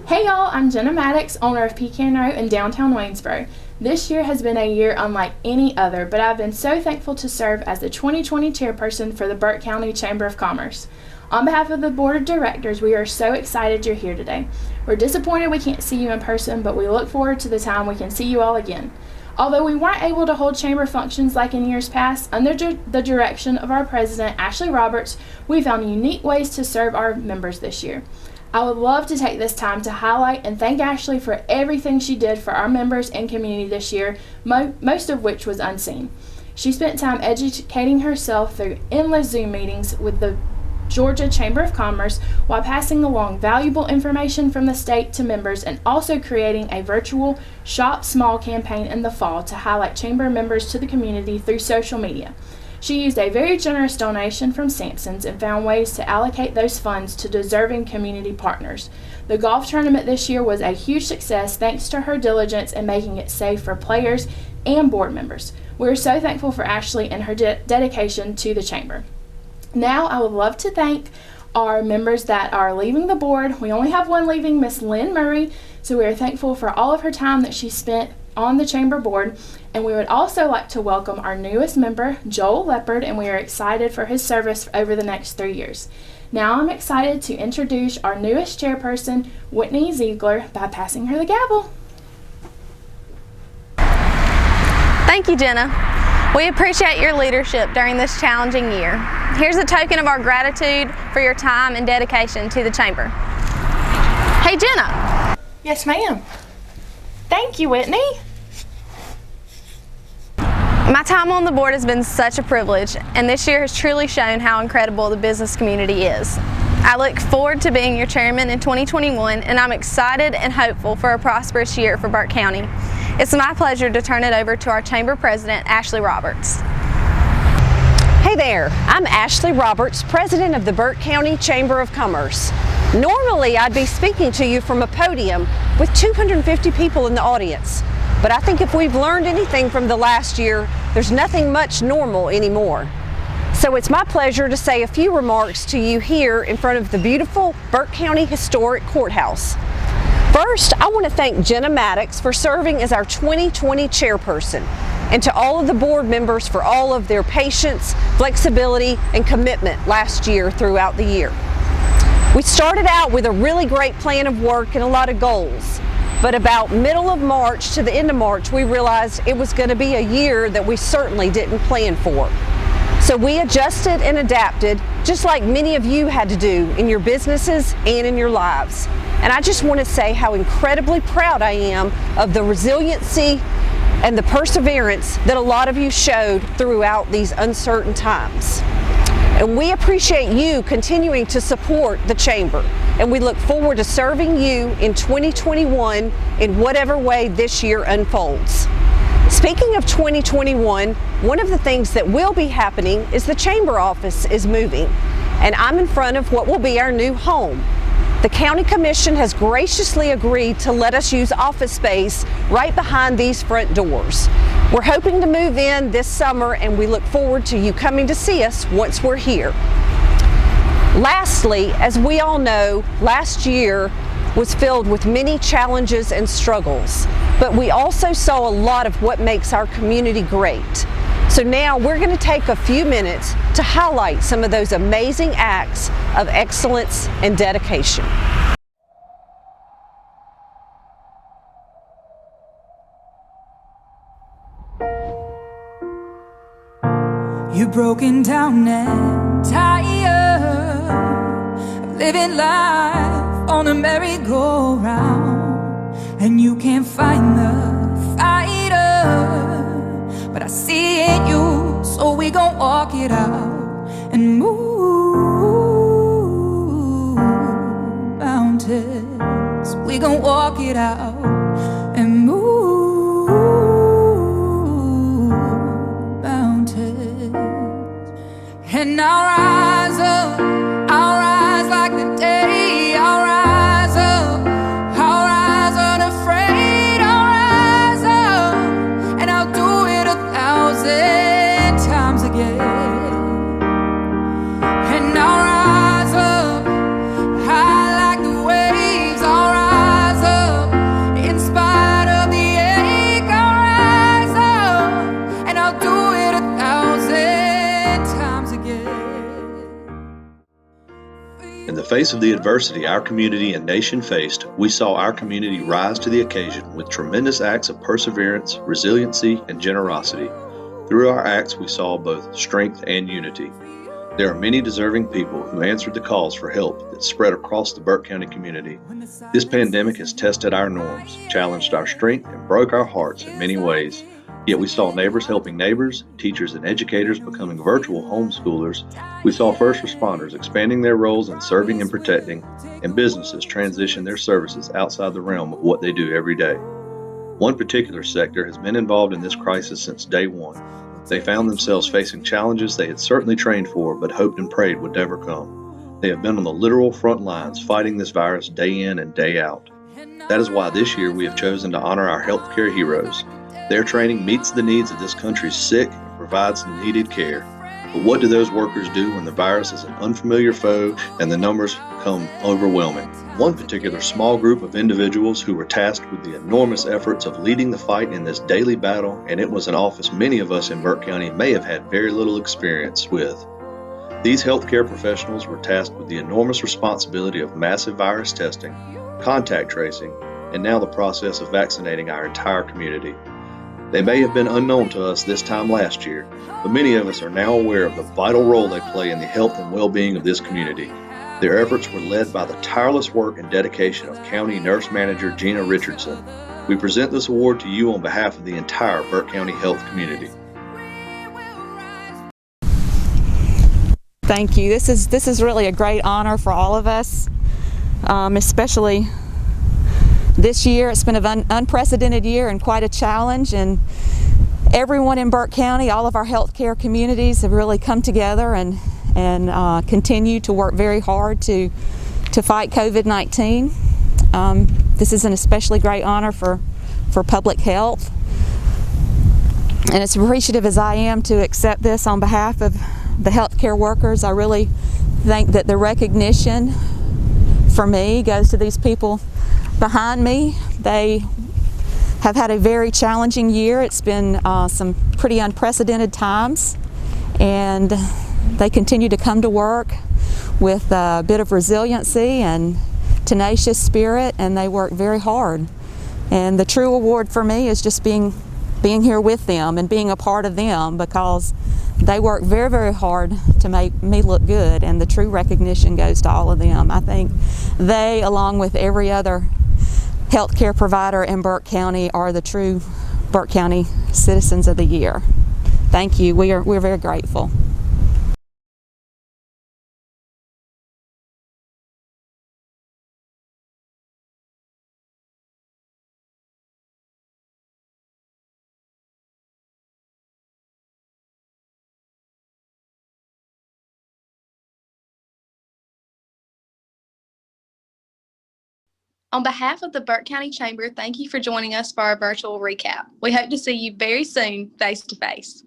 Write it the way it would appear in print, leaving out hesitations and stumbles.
Hey y'all, I'm Jenna Maddox, owner of Pecan Row in downtown Waynesboro. This year has been a year unlike any other, but I've been so thankful to serve as the 2020 chairperson for the Burke County Chamber of Commerce. On behalf of the Board of Directors, we are so excited you're here today. We're disappointed we can't see you in person, but we look forward to the time we can see you all again. Although we weren't able to hold chamber functions like in years past, under the direction of our president, Ashley Roberts, we found unique ways to serve our members this year. I would love to take this time to highlight and thank Ashley for everything she did for our members and community this year, most of which was unseen. She spent time educating herself through endless Zoom meetings with the Georgia Chamber of Commerce while passing along valuable information from the state to members and also creating a virtual Shop Small campaign in the fall to highlight chamber members to the community through social media. She used a very generous donation from Sampson's and found ways to allocate those funds to deserving community partners. The golf tournament this year was a huge success thanks to her diligence in making it safe for players and board members. We are so thankful for Ashley and her dedication to the chamber. Now I would love to thank our members that are leaving the board. We only have one leaving, Miss Lynn Murray, so we are thankful for all of her time that she spent on the chamber board, and we would also like to welcome our newest member, Joel Leopard, and we are excited for his service over the next 3 years. Now I'm excited to introduce our newest chairperson, Whitney Zeagler, by passing her the gavel. Thank you, Jenna. We appreciate your leadership during this challenging year. Here's a token of our gratitude for your time and dedication to the chamber. Hey, Jenna. Yes, ma'am. Thank you, Whitney. My time on the board has been such a privilege, and this year has truly shown how incredible the business community is. I look forward to being your chairman in 2021, and I'm excited and hopeful for a prosperous year for Burke County. It's my pleasure to turn it over to our chamber president, Ashley Roberts. Hey there, I'm Ashley Roberts, president of the Burke County Chamber of Commerce. Normally, I'd be speaking to you from a podium with 250 people in the audience. But I think if we've learned anything from the last year, there's nothing much normal anymore. So it's my pleasure to say a few remarks to you here in front of the beautiful Burke County Historic Courthouse. First, I want to thank Jenna Maddox for serving as our 2020 chairperson, and to all of the board members for all of their patience, flexibility, and commitment last year throughout the year. We started out with a really great plan of work and a lot of goals, but about middle of March to the end of March, we realized it was going to be a year that we certainly didn't plan for. So we adjusted and adapted, just like many of you had to do in your businesses and in your lives. And I just want to say how incredibly proud I am of the resiliency and the perseverance that a lot of you showed throughout these uncertain times. And we appreciate you continuing to support the chamber, and we look forward to serving you in 2021 in whatever way this year unfolds. Speaking of 2021, one of the things that will be happening is the chamber office is moving, and I'm in front of what will be our new home. The County Commission has graciously agreed to let us use office space right behind these front doors. We're hoping to move in this summer, and we look forward to you coming to see us once we're here. Lastly, as we all know, last year was filled with many challenges and struggles, but we also saw a lot of what makes our community great. So now we're going to take a few minutes to highlight some of those amazing acts of excellence and dedication. You're broken down and tired of living life on a merry-go-round, and you can't find the fighter, but I see it in you, so we gon' walk it out and move mountains. We gon' walk it out and move mountains. And I'll rise up, I'll rise like the day, I'll rise up, I'll rise unafraid, I'll rise up, and I'll do it 1,000 times again. And I'll rise up, high like the waves, I'll rise In the face of the adversity our community and nation faced, we saw our community rise to the occasion with tremendous acts of perseverance, resiliency, and generosity. Through our acts, we saw both strength and unity. There are many deserving people who answered the calls for help that spread across the Burke County community. This pandemic has tested our norms, challenged our strength, and broke our hearts in many ways. Yet we saw neighbors helping neighbors, teachers and educators becoming virtual homeschoolers. We saw first responders expanding their roles in serving and protecting, and businesses transition their services outside the realm of what they do every day. One particular sector has been involved in this crisis since day one. They found themselves facing challenges they had certainly trained for but hoped and prayed would never come. They have been on the literal front lines fighting this virus day in and day out. That is why this year we have chosen to honor our healthcare heroes. Their training meets the needs of this country's sick and provides needed care. But what do those workers do when the virus is an unfamiliar foe and the numbers become overwhelming? One particular small group of individuals who were tasked with the enormous efforts of leading the fight in this daily battle, and it was an office many of us in Burke County may have had very little experience with. These healthcare professionals were tasked with the enormous responsibility of massive virus testing, contact tracing, and now the process of vaccinating our entire community. They may have been unknown to us this time last year, but many of us are now aware of the vital role they play in the health and well-being of this community. Their efforts were led by the tireless work and dedication of County Nurse Manager Gina Richardson. We present this award to you on behalf of the entire Burke County health community. Thank you. This is really a great honor for all of us, especially this year. It's been an unprecedented year and quite a challenge, and everyone in Burke County, all of our healthcare communities have really come together and continue to work very hard to fight COVID-19. This is an especially great honor for public health, and as appreciative as I am to accept this on behalf of the healthcare workers, I really think that the recognition for me goes to these people behind me. They have had a very challenging year. It's been some pretty unprecedented times, and they continue to come to work with a bit of resiliency and tenacious spirit, and they work very hard. And the true award for me is just being here with them and being a part of them, because they work very, very hard to make me look good, and the true recognition goes to all of them. I think they, along with every other healthcare provider in Burke County, are the true Burke County Citizens of the Year. Thank you. We're very grateful. On behalf of the Burke County Chamber, thank you for joining us for our virtual recap. We hope to see you very soon face to face.